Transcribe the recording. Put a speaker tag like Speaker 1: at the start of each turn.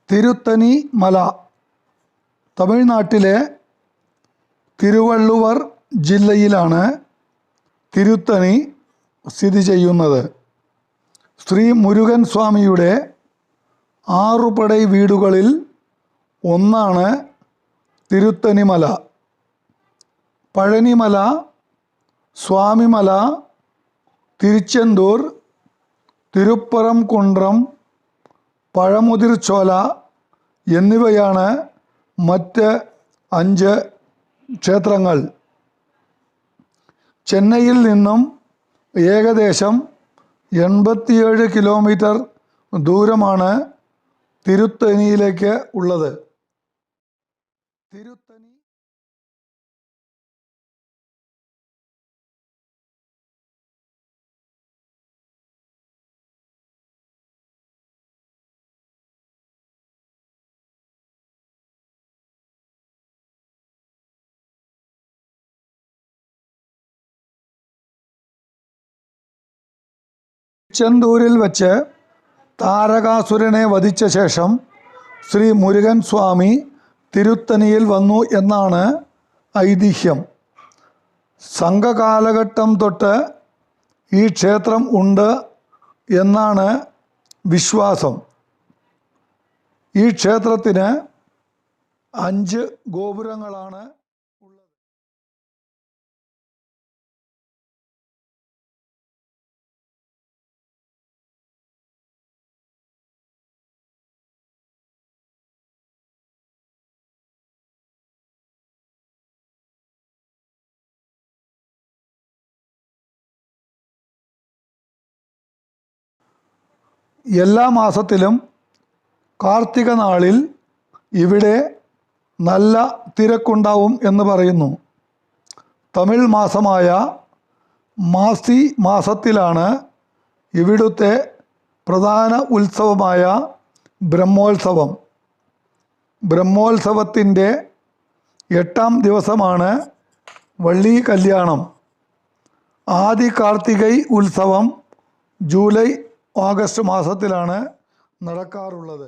Speaker 1: തിരുത്തനി മല തമിഴ്നാട്ടിലെ തിരുവള്ളുവർ ജില്ലയിലാണ് തിരുത്തനി സ്ഥിതി ചെയ്യുന്നത്. ശ്രീ മുരുകൻ സ്വാമിയുടെ 6 പടൈ വീടുകളിൽ ഒന്നാണ് തിരുത്തനിമല. പഴനിമല, സ്വാമിമല, തിരുച്ചെന്തൂർ, തിരുപ്പറംകുണ്ട്രം, പഴമുതിർച്ചോല എന്നിവയാണ് മറ്റ് 5 ക്ഷേത്രങ്ങൾ. ചെന്നൈയിൽ നിന്നും ഏകദേശം 87 കിലോമീറ്റർ ദൂരമാണ് തിരുത്തനിയിലേക്ക് ഉള്ളത്. തിരുത്തനി തിരുച്ചെന്തൂരിൽ വച്ച് താരകാസുരനെ വധിച്ച ശേഷം ശ്രീ മുരുകൻ സ്വാമി തിരുത്തനിയിൽ വന്നു എന്നാണ് ഐതിഹ്യം. സംഘകാലഘട്ടം തൊട്ട് ഈ ക്ഷേത്രം ഉണ്ട് എന്നാണ് വിശ്വാസം. ഈ ക്ഷേത്രത്തിന് 5 ഗോപുരങ്ങളാണ് ഉള്ളത്. എല്ലാ മാസത്തിലും കാർത്തിക നാളിൽ ഇവിടെ നല്ല തിരക്കുണ്ടാവും എന്ന് പറയുന്നു. തമിഴ് മാസമായ മാസി മാസത്തിലാണ് ഇവിടുത്തെ പ്രധാന ഉത്സവമായ ബ്രഹ്മോത്സവം. ബ്രഹ്മോത്സവത്തിൻ്റെ 8ാം ദിവസമാണ് വള്ളി കല്യാണം. ആദി കാർത്തികൈ ഉത്സവം ജൂലൈ ഓഗസ്റ്റ് മാസത്തിലാണ് നടക്കാറുള്ളത്.